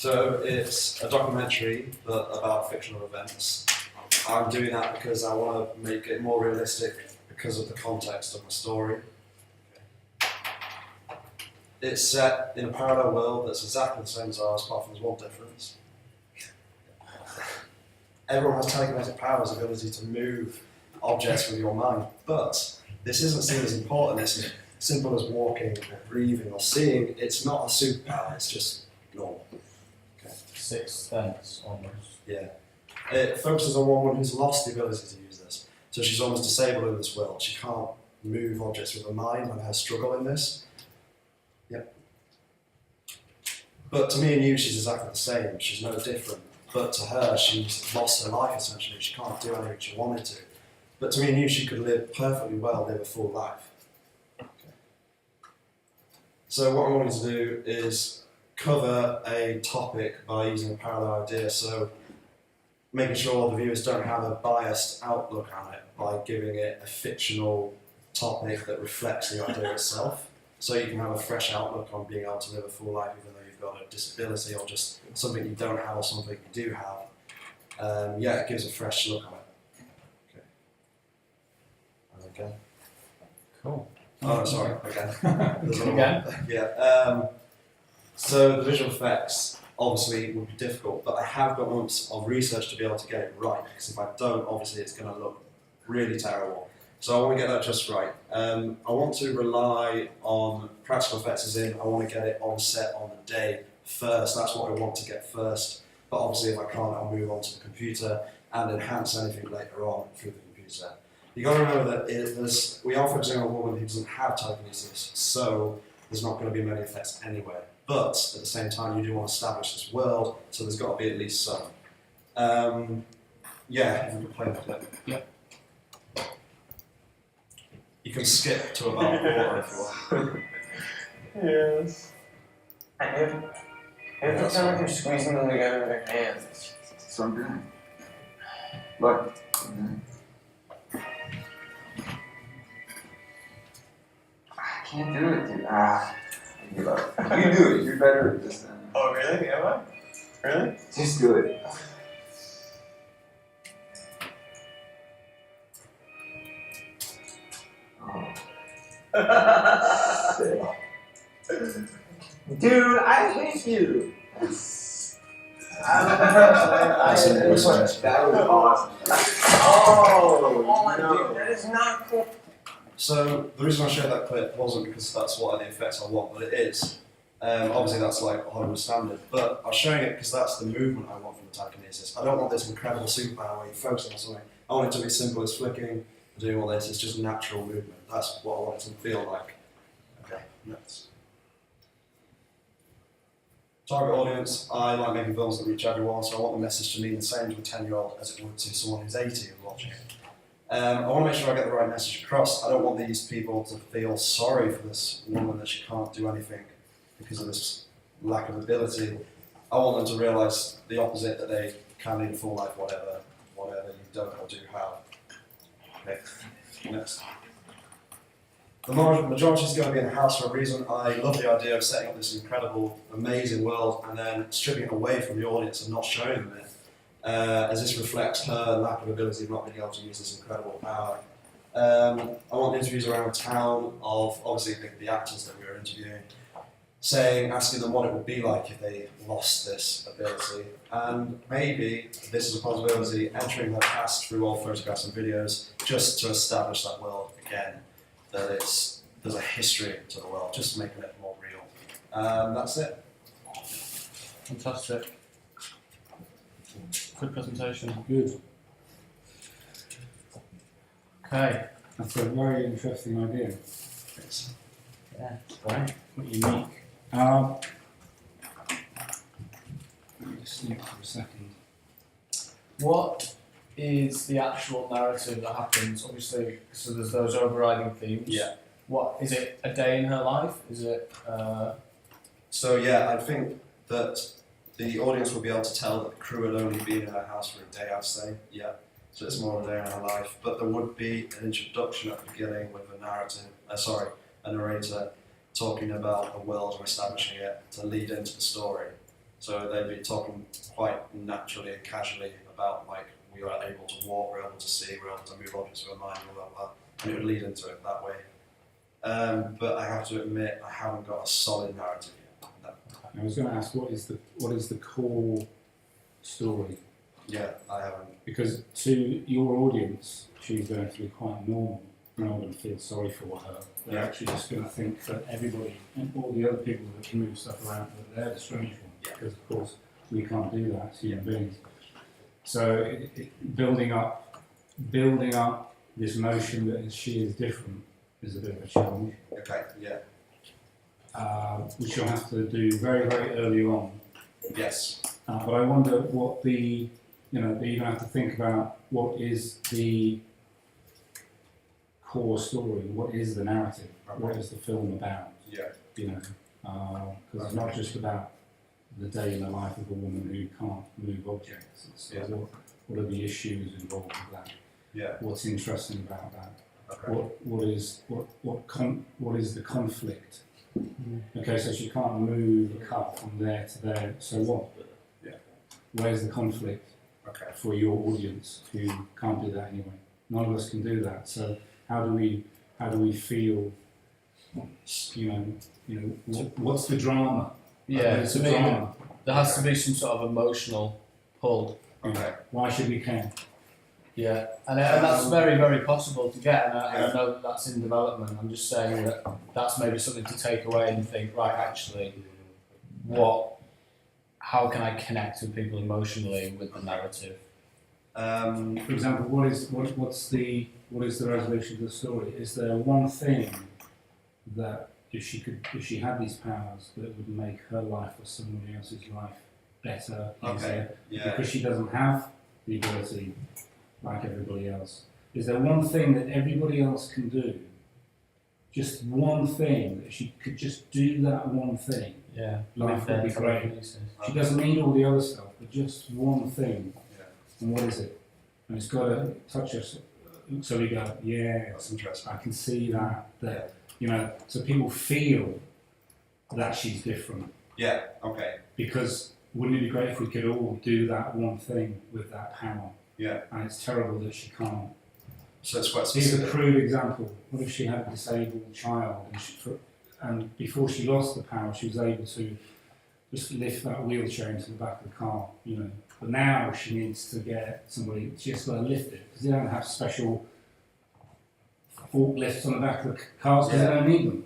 So it's a documentary but about fictional events. I'm doing that because I want to make it more realistic because of the context of my story. It's set in a parallel world that's exactly the same as ours, apart from there's one difference. Everyone has telekinetic powers, ability to move objects with your mind, but this isn't seen as important. It's simple as walking or breathing or seeing. It's not a superpower, it's just normal. Okay. Sixth sense, almost. Yeah. It focuses on one woman who's lost the ability to use this. So she's almost disabled in this world. She can't move objects with her mind and her struggle in this. Yep. But to me and you, she's exactly the same. She's no different. But to her, she's lost her life essentially. She can't do anything she wanted to. But to me and you, she could live perfectly well, live a full life. Okay. So what I'm wanting to do is cover a topic by using a parallel idea. So making sure the viewers don't have a biased outlook on it by giving it a fictional topic that reflects the idea itself. So you can have a fresh outlook on being able to live a full life even though you've got a disability or just something you don't have or something you do have. Yeah, it gives a fresh look on it. Okay. Cool. Oh, sorry, again. There's another Again? one. Yeah. So the visual effects obviously would be difficult, but I have got months of research to be able to get it right, because if I don't, obviously it's going to look really terrible. So I want to get that just right. I want to rely on practical effects as in I want to get it on set on the day first. That's what I want to get first. But obviously if I can't, I'll move on to the computer and enhance anything later on through the computer. You've got to remember that we are focusing on a woman who doesn't have telekinesis, so there's not going to be many effects anywhere. But at the same time, you do want to establish this world, so there's got to be at least some. Yeah, if we could play the clip. Yep. You can skip to about water if you want. Yes. Every time like you're squeezing them together with your hands. So I'm doing. Look. I can't do it, dude. I give up. You can do it. You're better at this than. Oh, really? Am I? Really? Just do it. Dude, I hate you. That was awesome. Oh, no. dude, that is not cool. So the reason I showed that clip wasn't because that's what the effects I want, but it is. Obviously that's like Hollywood standard, but I was showing it because that's the movement I want from the telekinesis. I don't want this incredible superpower where you focus on something. I want it to be simple as flicking, doing all this. It's just natural movement. That's what I want it to feel like. Okay, next. Target audience, I like making films that reach everyone, so I want the message to mean the same to a 10-year-old as it would to someone who's 80 and watching it. I want to make sure I get the right message across. I don't want these people to feel sorry for this woman that she can't do anything because of this lack of ability. I want them to realise the opposite, that they can lead a full life, whatever you don't or do have. Okay, next. The majority is going to be in the house for a reason. I love the idea of setting up this incredible, amazing world and then stripping it away from the audience and not showing them it, as this reflects her lack of ability of not being able to use this incredible power. I want interviews around town of, obviously, the actors that we were interviewing, asking them what it would be like if they lost this ability. And maybe, this is a possibility, entering their past through old photographs and videos just to establish that world again. That there's a history to the world, just making it more real. That's it. Fantastic. Good presentation. Good. Okay. That's a very interesting idea. Thanks. Yeah, it's great. Quite unique. Let me just think for a second. What is the actual narrative that happens? Obviously, so there's those overriding themes. Yeah. What is it? A day in her life? Is it? So yeah, I think that the audience will be able to tell that the crew had only been in her house for a day, I'd say. Yeah. So it's more of a day in her life. But there would be an introduction at the beginning with a narrator talking about the world and establishing it to lead into the story. So they'd be talking quite naturally and casually about like we are able to walk, we're able to see, we're able to move objects with our mind, all that, and it would lead into it that way. But I have to admit, I haven't got a solid narrative yet. No. I was going to ask, what is the core story? Yeah, I haven't. Because to your audience, she's going to be quite normal. You're not going to feel sorry for her. They're Yeah. actually just going to think that everybody and all the other people that can move stuff around, that they're the strange one. Yeah. Because of course we can't do that as human beings. So building up this notion that she is different is a bit of a challenge, Okay, yeah, which you'll have to do very, very early on. yes. But I wonder what you're going to have to think about what is the core story, what is the narrative, what is the film about, Yeah, because it's not just about the day in the life of a woman who can't move objects. It's Yeah. what are the issues involved with that? yeah, What's interesting about that? okay. What is the conflict? Okay, so she can't move a cup from there to there. So what? Yeah. Where's the conflict Okay. for your audience who can't do that anyway? None of us can do that. So how do we feel? What's the drama? Yeah, What's to the me, drama? there has to be some sort of emotional pull. Okay. Why should we care? Yeah, and that's very, very possible to get, and I know that that's in development. I'm just saying that that's maybe something to take away and think, right, actually, how can I connect with people emotionally with the narrative? For example, what is the resolution of the story? Is there one thing that if she had these powers, that it would make her life or somebody else's life better, easier, Okay. Yeah. because she doesn't have the ability like everybody else? Is there one thing that everybody else can do? Just one thing that she could just do that one thing. Yeah, Life would be great. telekinesis. She doesn't need all the other stuff, but just one thing. Yeah. And what is it? And it's got to touch us. So we go, yeah, That's interesting. I can see that. So people feel that she's different. Yeah. Okay. Because wouldn't it be great if we could all do that one thing with that power? Yeah. And it's terrible that she can't. So it's quite Here's a specific. crude example. What if she had a disabled child and before she lost the power, she was able to just lift that wheelchair into the back of the car, But now she needs to get somebody, she has got to lift it, because they don't have special forklifts on the back of the cars because they don't need them.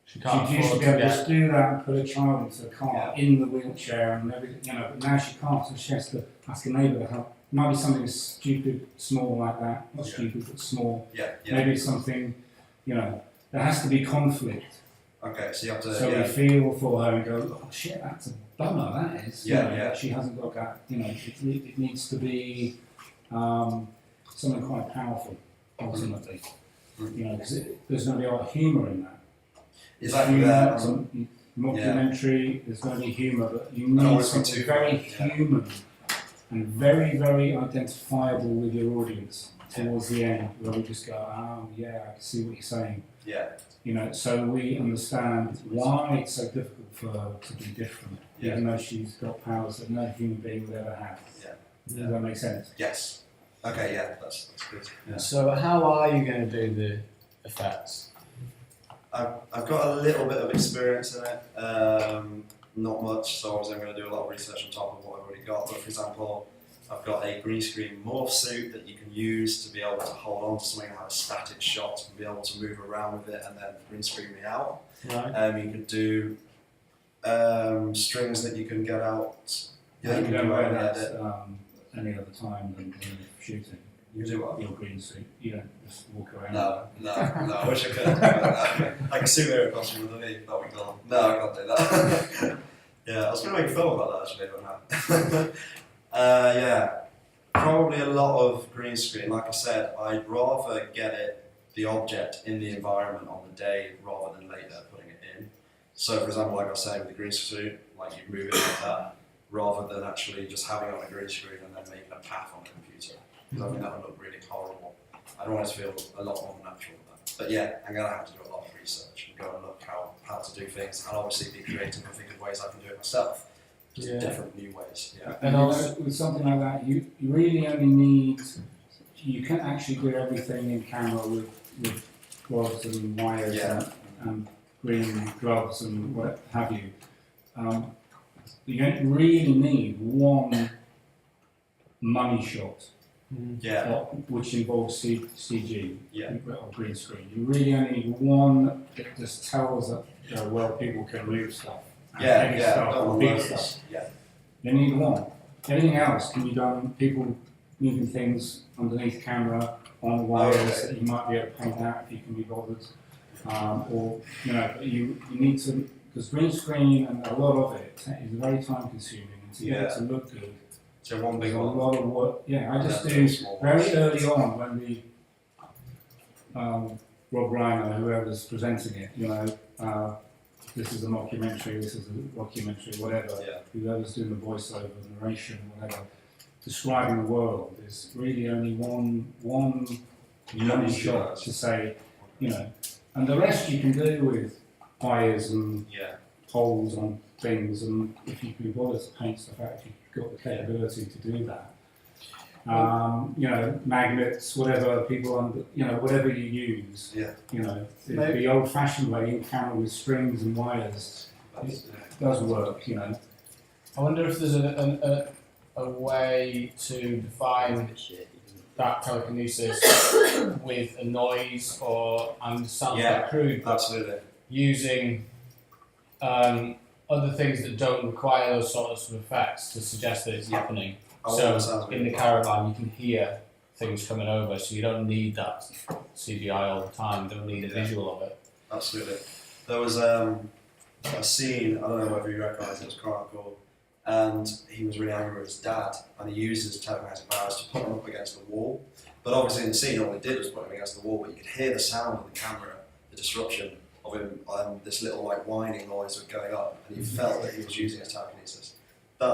She She can't used to afford be to able to just get. do that and put a child into the car in the wheelchair and everything, but now she can't, so she has to ask a neighbour to help. It might be something stupid, small like that, not Yeah. stupid, but small. Yeah. Yeah. Maybe something, there has to be conflict. Okay. So you have to. So we feel for her and go, oh shit, that's a bummer, that is. Yeah, that she hasn't got that, it needs to be something quite powerful, ultimately. Because there's going to be a lot of humour in that. Is that Humour, some mockumentary, there's going to be humour, but you don't need want it to be something too very funny, human and very, very identifiable with your audience towards the end, where we just go, oh yeah, I can see what you're saying. Yeah. So we understand why it's so difficult for her to be different, even though she's got powers that no human being would ever have. Yeah. Does that make sense? Yes. Okay. Yeah. That's good. Yeah. So how are you going to do the effects? I've got a little bit of experience in it, not much, so obviously I'm going to do a lot of research on top of what I've already got. But for example, I've got a green screen morph suit that you can use to be able to hold on to something and have a static shot and be able to move around with it and then green screen me out. Right. You could do strings that you can get out. Yeah, you can don't do wear out that edit. any other time than shooting. You do what? Your green suit. You don't just walk around. No, I wish I could. I can see where it costume with me. That would be cool. No, I can't do that. Yeah, I was going to make a film about that actually, but no. Yeah, probably a lot of green screen. Like I said, I'd rather get the object in the environment on the day rather than later putting it in. So, for example, like I was saying with the green suit, like you move it like that, rather than actually just having it on a green screen and then making a path on a computer. Because I think that would look really horrible. I'd want it to feel a lot more natural than that. But yeah, I'm going to have to do a lot of research and go and look how to do things and obviously be creative and think of ways I can do it myself. just Yeah. different new ways. Yeah. And you also- know, with something like that, you really only need, you can actually do everything in camera with rods and wires Yeah. and green gloves and what have you. You don't really need one money shot, Yeah. which involves CG Yeah. or green screen. You really only need one that just tells that, well, people can move stuff. And Yeah. heavy Yeah. stuff Don't or want big loads. stuff. Yeah. You need one. Everything else can be done, people moving things underneath camera, on wires Okay. that you might be able to paint out if you can be bothered. Or, you need to, because green screen and a lot of it is very time consuming, and to get it to look good, So one there's big a one. lot of work. Yeah, I just Yeah, do small very ones. early on when the Rob Reiner, whoever's presenting it, this is a mockumentary, this is a documentary, whatever, Yeah. whoever's doing the voiceover, narration, whatever, describing the world, there's really only one money shot to say, and the rest you can do with wires and Yeah. holes on things, and if you can be bothered to paint stuff out, if you've got the capability to do that. Magnets, whatever whatever you use. Yeah. The old-fashioned way in camera with strings and wires does work. I wonder if there's a way to define that telekinesis with a noise and sounds Yeah. quite crude, but Absolutely. using other things that don't require those sorts of effects to suggest that it's Yeah. happening. Oh, So that sounds in the good. caravan, you can hear things coming over, so you don't need that CGI all the time. You don't need a Yeah. visual of it. Absolutely. There was a scene, I don't know whether you recognise it, was quite cool, and he was really angry with his dad, and he used his telekinetic powers to put him up against the wall. But obviously in the scene, all he did was put him against the wall, but you could hear the sound of the camera, the disruption of him, this little whining noise was going up, and you felt that he was using his telekinesis. I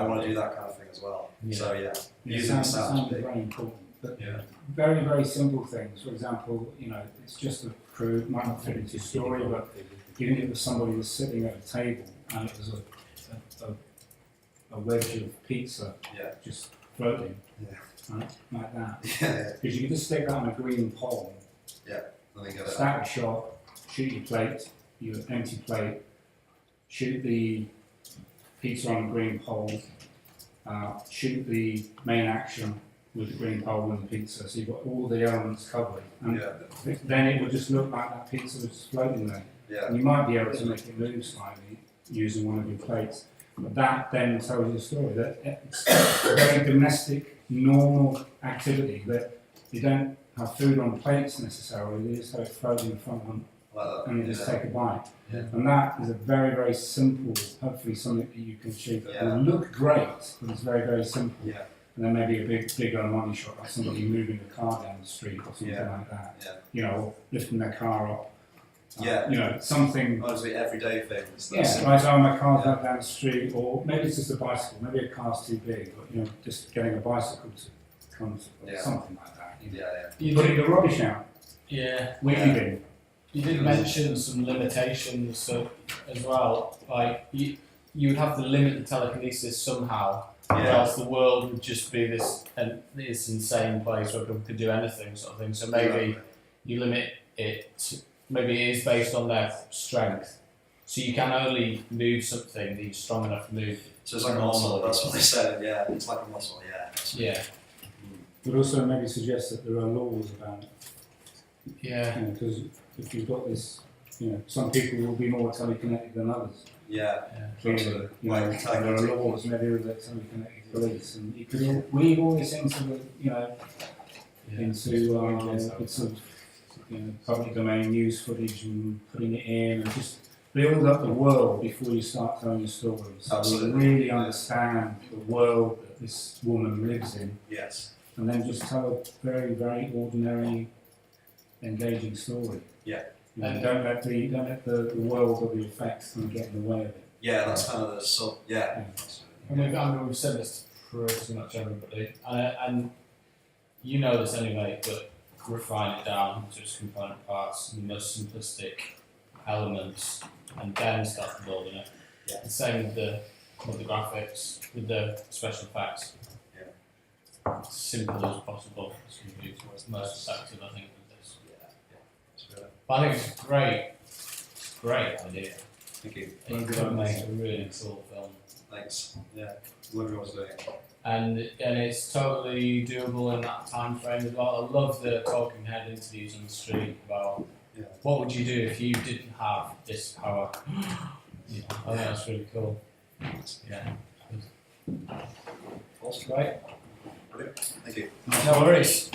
want to do that kind of thing as well. Yeah. So using Sound sound is big. very important. But Yeah. very, very simple things. For example, it's just a crude, might not fit into your story, but even if it was somebody was sitting at a table and it was a wedge of pizza Yeah. just floating, Yeah. right, like that. Yeah. Because you can just stick that on a green pole, I think of it. start a shot, shoot your plate, your empty plate, shoot the pizza on the green pole, shoot the main action with the green pole and the pizza, so you've got all the elements covered. And Yeah. then it would just look like that pizza was just floating there. Yeah. And you might be able to make it move slightly using one of your plates, but that then tells you a story. That it's a very domestic, normal activity that you don't have food on plates necessarily, you just have it floating in front of them Like that. and you just Yeah. take a bite. Yeah. And that is a very, very simple, hopefully something that you can achieve that Yeah. will look great, but it's very, very simple. Yeah. And then maybe a bigger money shot, like somebody moving a car down the street or something Yeah. like that. Yeah. Or lifting their car up. Yeah. Something. Honestly, everyday things. Yeah, like my car's out down the street, or maybe it's just a bicycle, maybe a car's too big, but just getting a bicycle to come to, Yeah. something like that. Yeah. Putting the rubbish out, Yeah. weaving. You did mention some limitations as well. Like you would have to limit the telekinesis somehow, or Yeah. else the world would just be this insane place where people could do anything, sort of thing. So maybe you limit it. Maybe it is based on their strength. So you can only move something that you're strong enough to move. So it's like a muscle, that's what they said, yeah. It's like a muscle, yeah. Yeah. But also maybe suggest that there are laws about it. Yeah. Because if you've got this, some people will be more telekinetic than others. Yeah. Clearly, Absolutely. there are Telekinetic. laws maybe with the telekinetic police, and you can weave all this into the, into bits of public domain news footage and putting it in, and just build up the world before you start telling your stories. So Absolutely. you really understand the world that this woman lives in, Yes. and then just tell a very, very ordinary, engaging story. Yeah. And Don't let the world or the effects kind of get in the way of it. Yeah, that's kind of the yeah. We've said this to pretty much everybody, and you know this anyway, but refine it down to its component parts and the most simplistic elements, and then start building it. Yeah. The same with the with the graphics, with the special effects. Yeah. As simple as possible. It's going to be most effective, I think, with this. Yeah, it's really. But I think it's great. It's a great idea. Thank you. It could make a really cool film. Thanks. Yeah, love everyone's doing it. And it's totally doable in that time frame as well. I love the talking head interviews on the street about what would you do if you didn't have this power. You know, I think that's really cool. Yeah. Awesome. Right. Brilliant. Thank you. No worries.